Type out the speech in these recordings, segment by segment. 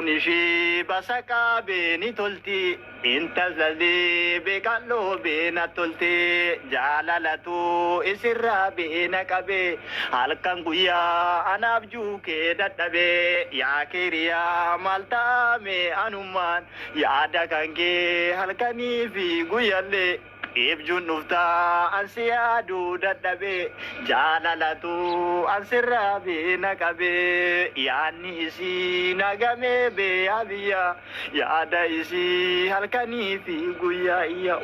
Kunishii basaqaa beeni tolti intalli beekalloo beena tolti jaalalatu isirraa beena qabe halkan guyyaa anaaf juukee dadhabe yaa kiriyaa maal taame anumaan yaada kan kee halkanii fi guyyallee. Ibjun dhuftaa ansi yaaduu dadhabe jaalalatu ansirraa beena qabe yaadni isii nagamee beeyaa biyya yaada isii halkanii fi guyyaa iyya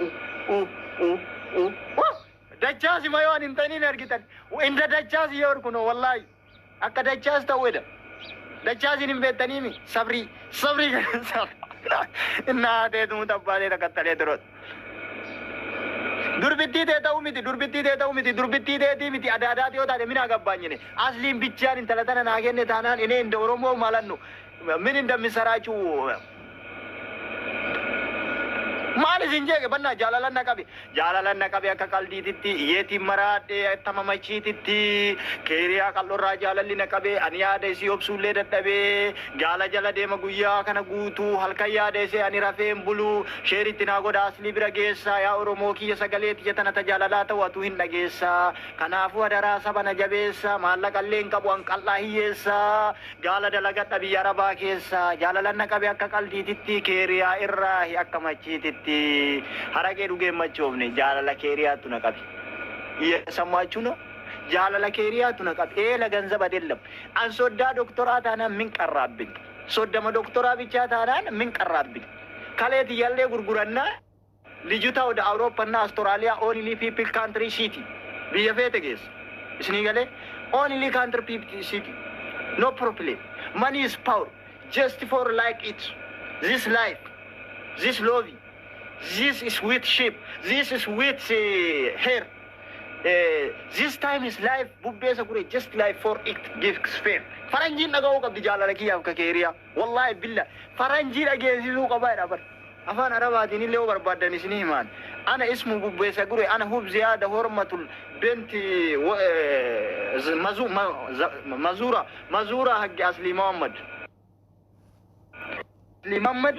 dachaasi mayoo an hintaniin argitan inda dachaasi yoo arkuno wallaahi akka dachaas ta'uudha dachaasiin hin beektaniimi sabrii innaa teetumu tabbaalee takkattalee turoot. Durbittii ta'uu miti adaadaati yoo taate mina gabbaanyine asliin bichaan intala tana naa kenne taanaan inni inda Oromoo maalannu min inda misaraachuu maal isin jeege bannaa jaalalan na qabe akka qaldiititti yeetiin maraadhee tamamachiititti keeriyaa qal'orraa jaalalli na qabe ani yaada isii obsuullee dadhabee gaala jala deema guyyaa kana guutuu halkan yaada isee ani rafeen buluu sheeritti naa godha aslii bira geessaa yaa Oromoo kiyya sagalee tiyya tana tajaalalaa ta'u atuu hin dhageessaa kanaafuu adaraa saba na jabeessaa maallaqallee hin qabu an qal'aa hiyyeessaa gaala dalagadha biyya Arabaa keessaa jaalalan na qabe akka qaldiititti keeriyaa irraa akka machiititti. Haraqee dhugee machoofne jaalala keeriyaatu na qabe. Sammachuno jaalala keeriyaatu na qabe. Eela ganzaba dellam. An soddaa doktoraa taanaan min qarraabbin. Soddama doktoraa bichaa taanaan min qarraabbin. Kaleeti yallee gurgurannaa lijuta oda Awurooppannaa Austraaliyaa only people country city. Biyya feete geessa. Isinii galee only country people city. No problem. Money is power. Just for like it. This life. This love. This is with sheep. This is with hair. This time is life. Bubbesa kure just life for it gives fair. Faranjin nagaw kabdi jaalala kiyyaaf ka keeriyaa. Wallahi billah. Faranjin ageessisuu qabaa jedha bar. Afaan Arabaatiin illee barbaadan isinii himaan. Ana ismu bubbesa kure ana hub ziyaada hormatul binti Mazura haqi Asli Muhammad. Asli Muhammad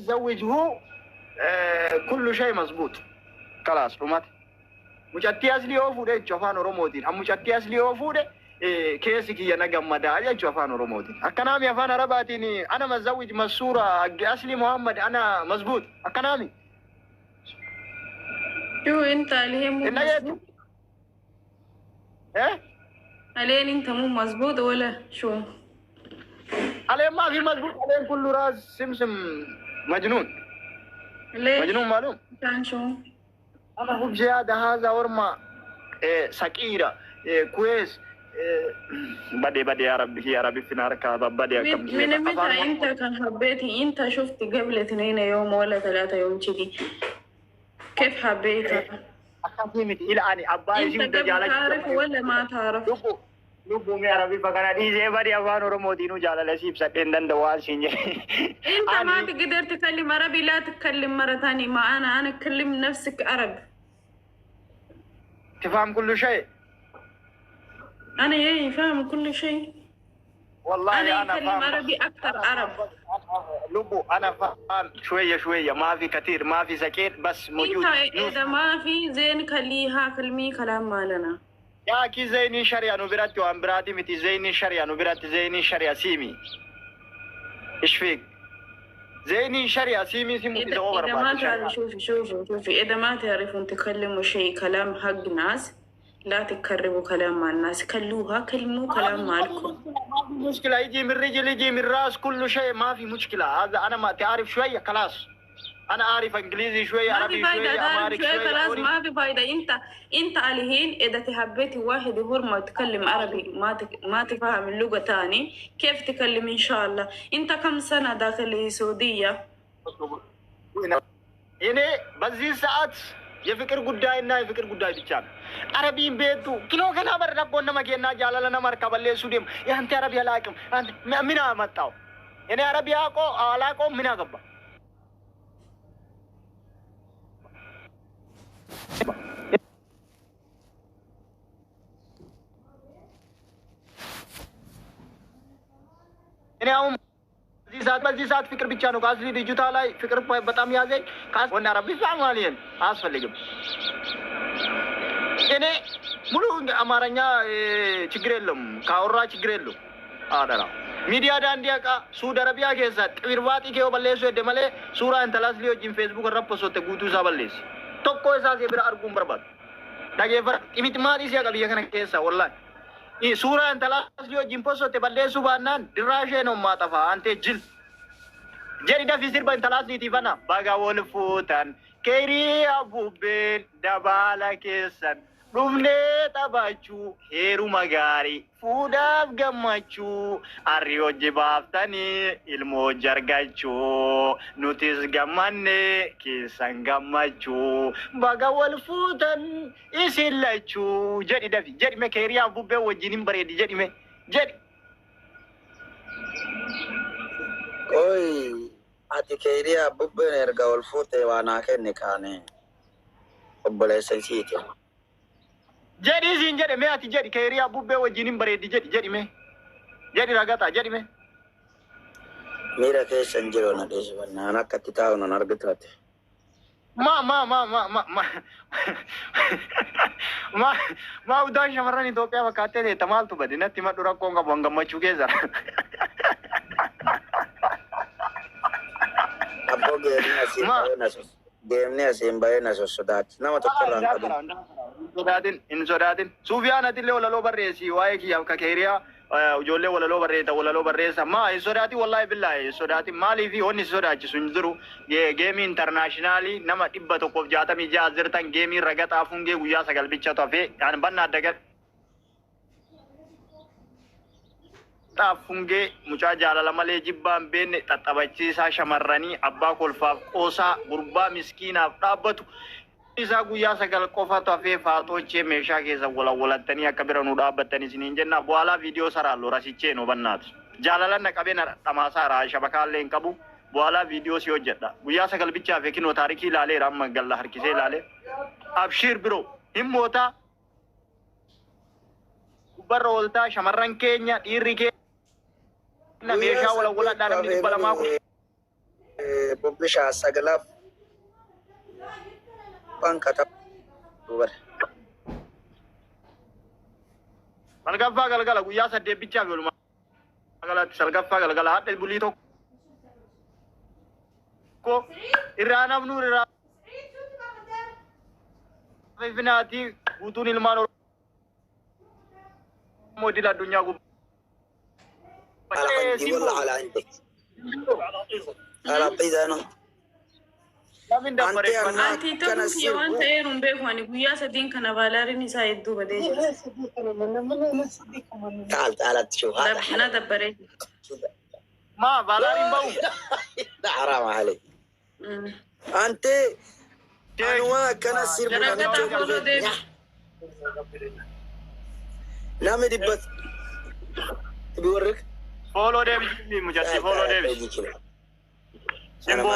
زوجه كل شيء مظبوط خلاص رمات مجتي أصلي أوفوده جوفان رومودين هم مجتي أصلي أوفوده كيسك ينجم مداري جوفان رومودين أكنامي أفان رباتيني أنا متزوج مسورة أصلي محمد أنا مظبوط أكنامي شو أنت عليه مو مظبوط إيه عليه أنت مو مظبوط ولا شو عليه ما في مظبوط عليه كل راس سمسم مجنون ليه؟ مجنون معلوم كان شو؟ أنا هو زيادة هذا ورما سكيرة كويس بدي يا ربي في نار كذا بدي من متى أنت كان حبيتي أنت شفت قبل 2 يوم ولا 3 يوم كذي كيف حبيتها؟ أكملتي إلى أني أباي أنت قبل تعرف ولا ما تعرف؟ Lubu mi Arabi bagana di zebari afaan Oromootiin jaalala siibsadheen danda'aa siin jedhe. أنت ما تقدر تكلم عربي لا تتكلم مرة ثانية معانا أنا أكلم نفسك عربي. تفهم كل شيء؟ أنا إيه فاهم كل شيء. والله أنا أتكلم عربي أكثر عرب. لبو أنا فاهم شوية ما في كثير ما في سكيت بس موجود. أنت إذا ما في زين خليها كلمي كلام مالنا. يا كي زيني شريعة نبرات وأم براتي متي زيني شريعة نبرات زيني شريعة سيمي إيش فيك زيني شريعة سيمي إذا ما تعرف شوفي إذا ما تعرفون تكلموا شيء كلام حق ناس لا تكرروا كلام مع الناس كلموا كلام مالكم ما في مشكلة يجي من رجل يجي من راس كل شيء ما في مشكلة هذا أنا ما تعرف شوية خلاص أنا أعرف إنجليزي شوية عربي شوية أمارك شوية خلاص ما في فايدة أنت الحين إذا تحبيتي واحد يهرم يتكلم عربي ما تفهم اللغة تاني كيف تكلم إن شاء الله أنت كم سنة داخل السعودية؟ يعني بزي ساعات يفكر قداي بيجان عربي بيتو كيلو كنا برناقون نما كنا جالا لنا مركب اللي سوديم يا أنت عربي لاكم أنت منا متاو يعني عربي أكو لاكو منا كبا ini በዚህ ሰዓት ፍቅር ብቻ ነው ካስሊ ልጅቷ ላይ ፍቅር በጣም ያዘኝ ወና ረቢ ሳማሊን አስፈልግም እኔ ሙሉ አማርኛ ችግር የለም ካወራ ችግር የለም አደራ ሚዲያ ዳንዲያቃ ሱዲ አረቢያ ከዛ ጥብርባቲ ከው በለሶ ደመለ ሱራ እንተላስ ሊዮጂን ፌስቡክ ረፖሶተ ጉቱ ሳበለስ ቶኮ እሳሴ ብራ አርጉም በርባል ዳገፈር ኢሚትማዲ ሲያቀብየ ከነ ከሳ ወላሂ ሱራ እንተላስ ሊዮጂን ፖሶተ በለሱ ባናን ድራሼ ነው ማጠፋ አንተ ጅል ጀሪዳ ፊሲር በእንተላስ ሊቲፈና ባጋ ወልፉታን ኬሪ አቡቤን ደባላ ከሰን ዱምኔ ጠባቹ ሄሩ መጋሪ ፉዳፍ ገማቹ አሪዮ ጅባፍተኒ ኢልሞ ጀርጋቹ ኑቲስ ገማኔ ኪሰን ገማቹ ባጋ ወልፉተን ኢሲለቹ ጀዲ ደፊ ጀዲ ሜ ኬሪ አቡቤ ወጂኒን በሬዲ ጀዲ ሜ ጀዲ ቆይ አቲ ኬሪ አቡቤ ነርጋ ወልፉቴ ዋና ከነ ካኔ ኦቦሌሰንሲቲ jadi sin jadi me ati jadi kairi abubbe wajinin bare di jadi me jadi ragata jadi me mira ke sanjiro na desu na nakati tawo na nargatate ma udan shamarani Ethiopia wakate de tamal tu badina tima dura konga banga machuke zara abbo gemne asimbaye na sosodat nama tokkoran kadu in sodatin Sufyan atille wala lo barresi waye ki ka keriya jolle wala lo barresa ma in sodati wallahi billahi sodati mali fi onni sodachi sunjuru game internationally nama dibba tokko jatami jazirtan game ragata funge guya sagal bicha to fe kan banna daga ta funge mucha jalala male jibban benne tatabachi sa shamarrani abba kolfa qosa gurba miskina dabatu isa guya sagal qofa to fe faato che mesha ke za wala tani akabira nu dabatani sinin jenna boala video sara lo rasiche no bannat jalala na kabena tamasa ra shabaka len kabu boala video si hojjada guya sagal bicha fe kino tariki lale ram galla har kise lale abshir bro himmota barolta shamarran kenya dirike na mesha wala dana ni balama ko bobisha sagalaf pankata dubar malgaffa galgala guya sadde bicha gol magala salgaffa galgala hadde bulito ko irana nur ra finati gutun ilmano modila dunya go على عندك على قيدانه anti to ki wanta erun be ko ni guya sadin kana balari ni sai du bade تعال تشوف هذا انا دبري ما بالاري باو لا حرام عليك انت انواع كان سير نامي دي بس بيوريك follow them mujassi follow them simbo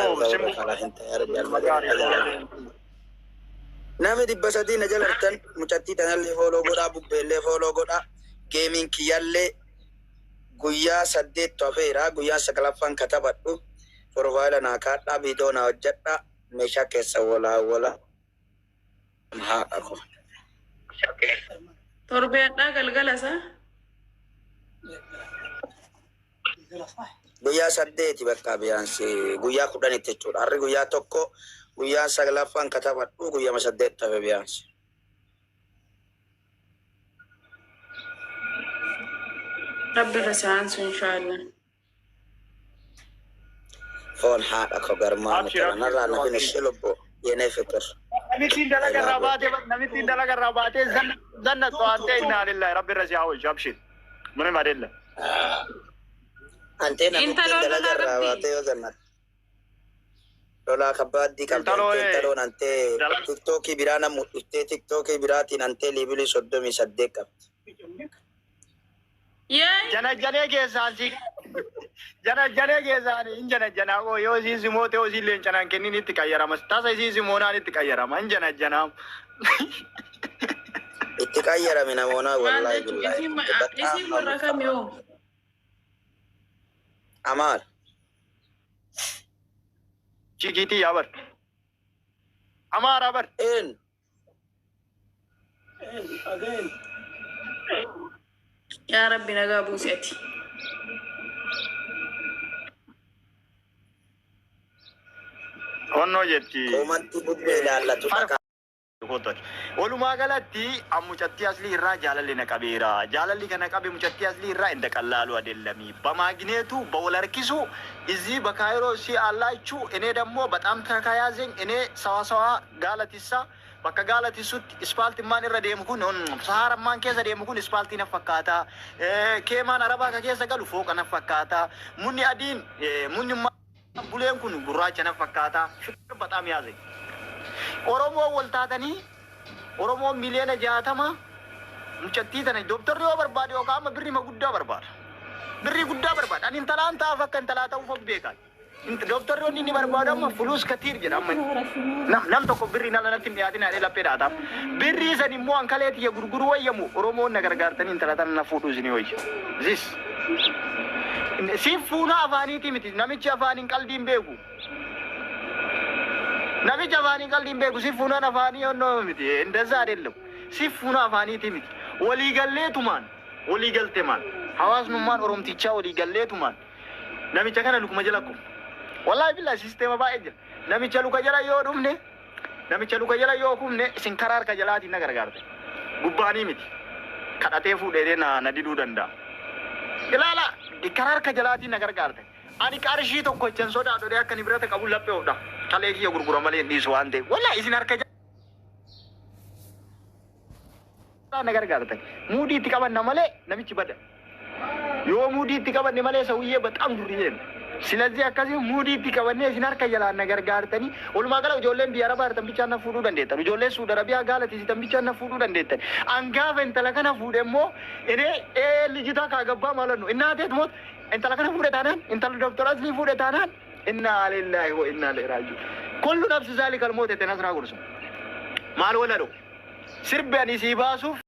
nami di basati na jalartan mujatti tanalle follow goda bubbelle follow goda gaming kiyalle guya sadde tofera guya sakalafan katabaddu profile na kadda video na wajjadda mesha kessa wala ha ako torbe da galgala sa guya saddeeti bakka biyansi guya kudani techo arri guya tokko guya saglafan katabaddu guya masaddeet tafe biyansi rabbi rasan inshallah fon haada ko garma nara na bin shilbo yene fikr namitin dalaga rabate zanna to ante inna lillahi rabbi rajahu jabshir mun madella antena rabate yo zanna lola kabadi kabdo nante tiktok birana mutte tiktok birati nante libili soddomi saddeka jana ke santi jana ke sani injana o yo si mote o si lencana kenini tikayara mas tasa si mona ni tikayara manjana jana itikayara mina mona wallahi billahi isi waraka miyo amal Chikiti ya bar. Amara bar. يا ربي نقابو سيتي Onno jetti. Komanti bubbee ilaallatu fakkaata. Walumaa galatti mucattii asli irraa jaalalli na qabeera. Jaalalli kana qabe mucattii asli irraa inda qallaalu adeellami. Bamaagineetu bawlarkisu izii bakaayiroo si allaachu ene dammoo baxaam takayaazeng ene sawasawa gaalatissa bakka gaalatisutti ispaalti maan irra deemu kun sahara maan keessa deemu kun ispaalti na fakkaata. Keemaan arabaa ka keessa galu fooqa na fakkaata. Munni adiin munni buleen kun gurraacha na fakkaata. Baxaam yaazeng. Oromoo waltaatanii Oromoo miliyoona 60 mucattii tana doktorri yoo barbaade yookaan amma birrii guddaa barbaada. Birrii guddaa barbaada. Ani intalaan taa'aaf akka intalaa ta'uuf of beekan. Doktorri yoo inni barbaadu amma fulus katiir jedha amma. Nam tokko birrii nala natti dhiyaatin haadhee laphee dhaataaf. Birrii san immoo ankaleetii ya gurguru wayyamu Oromoon na gargaartanii intala tana na fuudhuu isinii wayya. Zis. Siif fuuna afaaniiti miti namichi afaaniin qalbiin beeku. Namichi afaanii qalbiin beeku si fuunaan afaanii onnoo miti እንደዛ አይደለም si fuuna afaaniiti miti waliigalleetumaan waliigalteemaan hawaasnummaan oromtichaa waliigalleetumaan namicha kana lukuma jala ko wallahi billahi sisteema baay'ee jira namicha luka jala yoo dhumne namicha luka jala yoo kumne isin karaa harka jalaatiin na gargaarte gubbaanii miti kadhatee fuudhee na diduu danda'a ilaala karaa harka jalaatiin na gargaarte ani qarshii tokko jan sodaadho akka ni birata qabu laphee ofda kalee kiyya gurgura malee dhiisu waan ta'e wallahi isin harka na gargaarte muudii itti qabanna malee namichi bada yoo muudii itti qabanne malee sawiyyee በጣም ዱርዬ ነው ስለዚህ አካዚ ሙዲ itti qabanne isin harka jalaan na gargaartanii walumaa gala ijoolleen biyya arabaa irratti bichaan na fuudhuu dandeettan ijoolleen suud arabiyaa gaalati isitan bichaan na fuudhuu dandeettan angaafa intala kana fuudhe immoo ene lijita kaagabbaa ማለት ነው እናቴት ሞት intala kana fuudhe taanaan intala doktoras ni fuudhe taanaan inna lillahi wa inna ilaihi raaji'uun kullu nafsi zaalika al-mawt tanasra gursu maal walado sirbi ani si baasuuf